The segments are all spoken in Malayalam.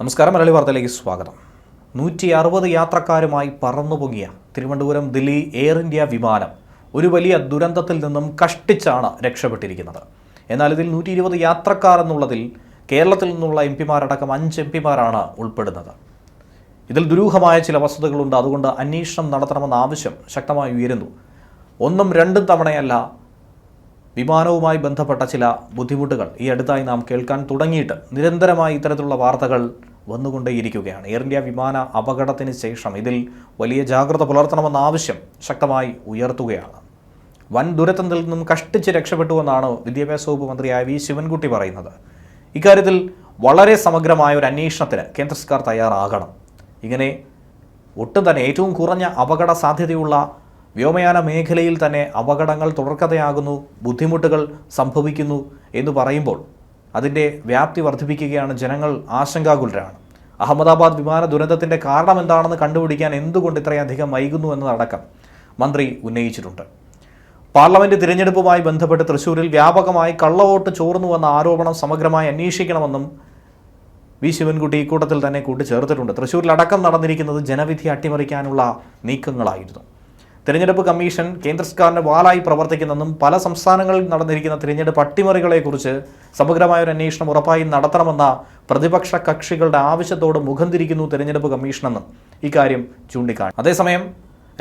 നമസ്കാരം. മലയാളി വാർത്തയിലേക്ക് സ്വാഗതം. 160 യാത്രക്കാരുമായി പറന്നുപൊങ്ങിയ തിരുവനന്തപുരം ദില്ലി എയർ ഇന്ത്യ വിമാനം ഒരു വലിയ ദുരന്തത്തിൽ നിന്നും കഷ്ടിച്ചാണ് രക്ഷപ്പെട്ടിരിക്കുന്നത്. എന്നാൽ ഇതിൽ 120 യാത്രക്കാർ എന്നുള്ളതിൽ കേരളത്തിൽ നിന്നുള്ള എംപിമാരടക്കം 5 എംപിമാരാണ് ഉൾപ്പെടുന്നത്. ഇതിൽ ദുരൂഹമായ ചില വസ്തുതകളുണ്ട്. അതുകൊണ്ട് അന്വേഷണം നടത്തണമെന്ന ആവശ്യം ശക്തമായി ഉയരുന്നു. ഒന്നും രണ്ടും തവണയല്ല വിമാനവുമായി ബന്ധപ്പെട്ട ചില ബുദ്ധിമുട്ടുകൾ ഈ അടുത്തായി നാം കേൾക്കാൻ തുടങ്ങിയിട്ട് നിരന്തരമായി ഇത്തരത്തിലുള്ള വാർത്തകൾ വന്നുകൊണ്ടേയിരിക്കുകയാണ്. എയർ ഇന്ത്യ വിമാന അപകടത്തിന് ശേഷം ഇതിൽ വലിയ ജാഗ്രത പുലർത്തണമെന്ന ആവശ്യം ശക്തമായി ഉയർത്തുകയാണ്. വൻ ദുരന്തത്തിൽ നിന്നും കഷ്ടിച്ച് രക്ഷപ്പെട്ടുവെന്നാണ് വിദ്യാഭ്യാസ വകുപ്പ് മന്ത്രിയായ വി ശിവൻകുട്ടി പറയുന്നത്. ഇക്കാര്യത്തിൽ വളരെ സമഗ്രമായ ഒരു അന്വേഷണത്തിന് കേന്ദ്ര സർക്കാർ തയ്യാറാകണം. ഇങ്ങനെ ഒട്ടും തന്നെ ഏറ്റവും കുറഞ്ഞ അപകട സാധ്യതയുള്ള വ്യോമയാന മേഖലയിൽ തന്നെ അപകടങ്ങൾ തുടർക്കഥയാകുന്നു, ബുദ്ധിമുട്ടുകൾ സംഭവിക്കുന്നു എന്ന് പറയുമ്പോൾ അതിൻ്റെ വ്യാപ്തി വർദ്ധിപ്പിക്കുകയാണ്. ജനങ്ങൾ ആശങ്കാകുലരാണ്. അഹമ്മദാബാദ് വിമാന ദുരന്തത്തിൻ്റെ കാരണം എന്താണെന്ന് കണ്ടുപിടിക്കാൻ എന്തുകൊണ്ട് ഇത്രയധികം വൈകുന്നു എന്നതടക്കം മന്ത്രി ഉന്നയിച്ചിട്ടുണ്ട്. പാർലമെൻറ്റ് തിരഞ്ഞെടുപ്പുമായി ബന്ധപ്പെട്ട് തൃശ്ശൂരിൽ വ്യാപകമായി കള്ളവോട്ട് ചോർന്നുവെന്ന ആരോപണം സമഗ്രമായി അന്വേഷിക്കണമെന്നും വി ശിവൻകുട്ടി ഇക്കൂട്ടത്തിൽ തന്നെ കൂട്ടിച്ചേർത്തിട്ടുണ്ട്. തൃശ്ശൂരിലടക്കം നടന്നിരിക്കുന്നത് ജനവിധി അട്ടിമറിക്കാനുള്ള നീക്കങ്ങളായിരുന്നു. തിരഞ്ഞെടുപ്പ് കമ്മീഷൻ കേന്ദ്ര സർക്കാരിൻ്റെ വാലായി പ്രവർത്തിക്കുന്നെന്നും പല സംസ്ഥാനങ്ങളിൽ നടന്നിരിക്കുന്ന തിരഞ്ഞെടുപ്പ് അട്ടിമറികളെക്കുറിച്ച് സമഗ്രമായൊരു അന്വേഷണം ഉറപ്പായും നടത്തണമെന്ന പ്രതിപക്ഷ കക്ഷികളുടെ ആവശ്യത്തോട് മുഖം തിരിക്കുന്നു തിരഞ്ഞെടുപ്പ് കമ്മീഷനെന്നും ഇക്കാര്യം ചൂണ്ടിക്കാണി. അതേസമയം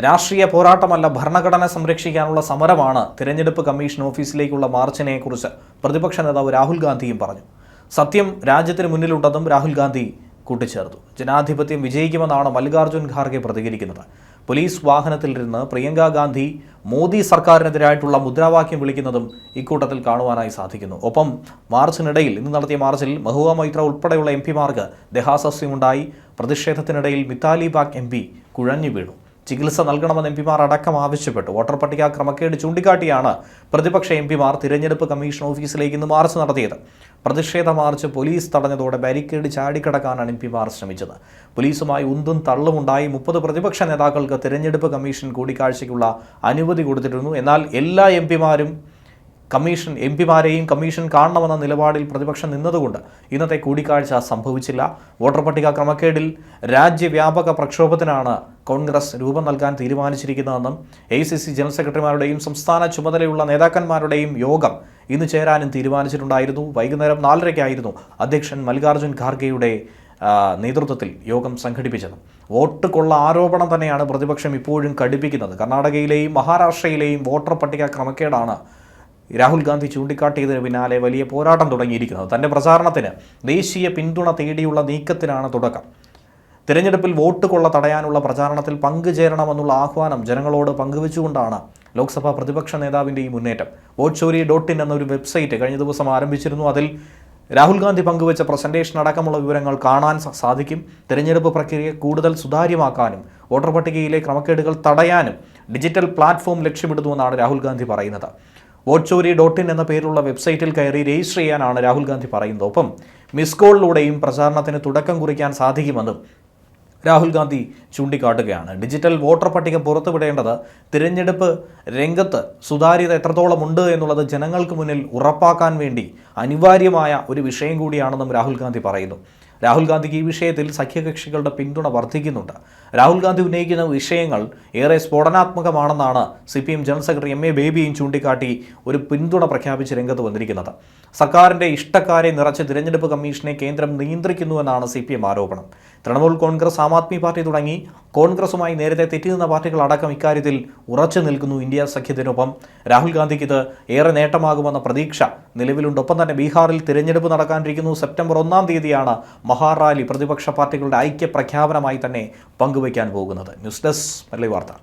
രാഷ്ട്രീയ പോരാട്ടമല്ല, ഭരണഘടന സംരക്ഷിക്കാനുള്ള സമരമാണ് തിരഞ്ഞെടുപ്പ് കമ്മീഷൻ ഓഫീസിലേക്കുള്ള മാർച്ചിനെ കുറിച്ച് പ്രതിപക്ഷ നേതാവ് രാഹുൽ ഗാന്ധിയും പറഞ്ഞു. സത്യം രാജ്യത്തിന് മുന്നിലുണ്ടെന്നും രാഹുൽ ഗാന്ധി കൂട്ടിച്ചേർത്തു. ജനാധിപത്യം വിജയിക്കുമെന്നാണ് മല്ലികാർജ്ജുൻ ഖാർഗെ പ്രതികരിക്കുന്നത്. പോലീസ് വാഹനത്തിലിരുന്ന് പ്രിയങ്ക ഗാന്ധി മോദി സർക്കാരിനെതിരായിട്ടുള്ള മുദ്രാവാക്യം വിളിക്കുന്നതും ഇക്കൂട്ടത്തിൽ കാണുവാനായി സാധിക്കുന്നു. ഒപ്പം മാർച്ചിനിടയിൽ ഇന്ന് നടത്തിയ മാർച്ചിൽ മഹുവ മൈത്ര ഉൾപ്പെടെയുള്ള എംപിമാർക്ക് ദേഹാസ്വാസ്ഥ്യമുണ്ടായി. പ്രതിഷേധത്തിനിടയിൽ മിതാലി ബാഗ് എം പി കുഴഞ്ഞു വീണു. ചികിത്സ നൽകണമെന്ന് എംപിമാർ അടക്കം ആവശ്യപ്പെട്ടു. വോട്ടർ പട്ടിക ക്രമക്കേട് ചൂണ്ടിക്കാട്ടിയാണ് പ്രതിപക്ഷ എംപിമാർ തിരഞ്ഞെടുപ്പ് കമ്മീഷൻ ഓഫീസിലേക്ക് ഇന്ന് മാർച്ച് നടത്തിയത്. പ്രതിഷേധ മാർച്ച് പോലീസ് തടഞ്ഞതോടെ ബാരിക്കേഡ് ചാടിക്കടക്കാനാണ് എംപിമാർ ശ്രമിച്ചത്. പോലീസുമായി ഉന്തും തള്ളുമുണ്ടായി. 30 പ്രതിപക്ഷ നേതാക്കൾക്ക് തിരഞ്ഞെടുപ്പ് കമ്മീഷൻ കൂടിക്കാഴ്ചയ്ക്കുള്ള അനുമതി കൊടുത്തിരുന്നു. എന്നാൽ എല്ലാ എംപിമാരെയും കമ്മീഷൻ കാണണമെന്ന നിലപാടിൽ പ്രതിപക്ഷം നിന്നതുകൊണ്ട് ഇന്നത്തെ കൂടിക്കാഴ്ച സംഭവിച്ചില്ല. വോട്ടർ പട്ടിക ക്രമക്കേടിൽ രാജ്യവ്യാപക പ്രക്ഷോഭത്തിനാണ് കോൺഗ്രസ് രൂപം നൽകാൻ തീരുമാനിച്ചിരിക്കുന്നതെന്നും AICC ജനറൽ സെക്രട്ടറിമാരുടെയും സംസ്ഥാന ചുമതലയുള്ള നേതാക്കന്മാരുടെയും യോഗം ഇന്ന് ചേരാനും തീരുമാനിച്ചിട്ടുണ്ടായിരുന്നു. വൈകുന്നേരം 4:30-ക്കായിരുന്നു അധ്യക്ഷൻ മല്ലികാർജ്ജുൻ ഖാർഗെയുടെ നേതൃത്വത്തിൽ യോഗം സംഘടിപ്പിച്ചത്. വോട്ട് കൊള്ള ആരോപണം തന്നെയാണ് പ്രതിപക്ഷം ഇപ്പോഴും കടുപ്പിക്കുന്നത്. കർണാടകയിലെയും മഹാരാഷ്ട്രയിലെയും വോട്ടർ പട്ടിക ക്രമക്കേടാണ് രാഹുൽ ഗാന്ധി ചൂണ്ടിക്കാട്ടിയതിന് പിന്നാലെ വലിയ പോരാട്ടം തുടങ്ങിയിരിക്കുന്നത്. തൻ്റെ പ്രചാരണത്തിന് ദേശീയ പിന്തുണ തേടിയുള്ള നീക്കത്തിനാണ് തുടക്കം. തിരഞ്ഞെടുപ്പിൽ വോട്ട് കൊള്ള തടയാനുള്ള പ്രചാരണത്തിൽ പങ്കുചേരണമെന്നുള്ള ആഹ്വാനം ജനങ്ങളോട് പങ്കുവെച്ചുകൊണ്ടാണ് ലോക്സഭാ പ്രതിപക്ഷ നേതാവിൻ്റെ ഈ മുന്നേറ്റം. vote.in എന്നൊരു വെബ്സൈറ്റ് കഴിഞ്ഞ ദിവസം ആരംഭിച്ചിരുന്നു. അതിൽ രാഹുൽ ഗാന്ധി പങ്കുവച്ച പ്രസന്റേഷൻ അടക്കമുള്ള വിവരങ്ങൾ കാണാൻ സാധിക്കും. തിരഞ്ഞെടുപ്പ് പ്രക്രിയ കൂടുതൽ സുതാര്യമാക്കാനും വോട്ടർ പട്ടികയിലെ ക്രമക്കേടുകൾ തടയാനും ഡിജിറ്റൽ പ്ലാറ്റ്ഫോം ലക്ഷ്യമിടുന്നുവെന്നാണ് രാഹുൽ ഗാന്ധി പറയുന്നത്. vote.in എന്ന പേരുള്ള വെബ്സൈറ്റിൽ കയറി രജിസ്റ്റർ ചെയ്യാനാണ് രാഹുൽ ഗാന്ധി പറയുന്നത്. ഒപ്പം മിസ് കോളിലൂടെയും പ്രചാരണത്തിന് തുടക്കം കുറിക്കാൻ സാധിക്കുമെന്നും രാഹുൽ ഗാന്ധി ചൂണ്ടിക്കാട്ടുകയാണ്. ഡിജിറ്റൽ വോട്ടർ പട്ടിക പുറത്തുവിടേണ്ടത് തിരഞ്ഞെടുപ്പ് രംഗത്ത് സുതാര്യത എത്രത്തോളം ഉണ്ട് എന്നുള്ളത് ജനങ്ങൾക്ക് മുന്നിൽ ഉറപ്പാക്കാൻ വേണ്ടി അനിവാര്യമായ ഒരു വിഷയം കൂടിയാണെന്നും രാഹുൽ ഗാന്ധി പറയുന്നു. രാഹുൽ ഗാന്ധിക്ക് ഈ വിഷയത്തിൽ സഖ്യകക്ഷികളുടെ പിന്തുണ വർദ്ധിക്കുന്നുണ്ട്. രാഹുൽ ഗാന്ധി ഉന്നയിക്കുന്ന വിഷയങ്ങൾ ഏറെ സ്ഫോടനാത്മകമാണെന്നാണ് CPM ജനറൽ സെക്രട്ടറി MA ബേബിയും ചൂണ്ടിക്കാട്ടി ഒരു പിന്തുണ പ്രഖ്യാപിച്ച് രംഗത്ത് വന്നിരിക്കുന്നത്. സർക്കാരിൻ്റെ ഇഷ്ടക്കാരെ നിറച്ച് തിരഞ്ഞെടുപ്പ് കമ്മീഷനെ കേന്ദ്രം നിയന്ത്രിക്കുന്നുവെന്നാണ് CPM ആരോപണം. തൃണമൂൽ കോൺഗ്രസ്, ആം ആദ്മി പാർട്ടി തുടങ്ങി കോൺഗ്രസുമായി നേരത്തെ തെറ്റിനിന്ന പാർട്ടികളടക്കം ഇക്കാര്യത്തിൽ ഉറച്ചു നിൽക്കുന്നു. ഇന്ത്യ സഖ്യത്തിനൊപ്പം രാഹുൽ ഗാന്ധിക്ക് ഇത് ഏറെ നേട്ടമാകുമെന്ന പ്രതീക്ഷ നിലവിലുണ്ട്. ഒപ്പം തന്നെ ബീഹാറിൽ തിരഞ്ഞെടുപ്പ് നടക്കാനിരിക്കുന്നു. സെപ്റ്റംബർ 1-ാം തീയതിയാണ് മഹാറാലി പ്രതിപക്ഷ പാർട്ടികളുടെ ഐക്യ പ്രഖ്യാപനമായി തന്നെ പങ്കുവയ്ക്കാൻ പോകുന്നത്. ന്യൂസ് ഡെസ്ക് മലയാളി വാർത്ത.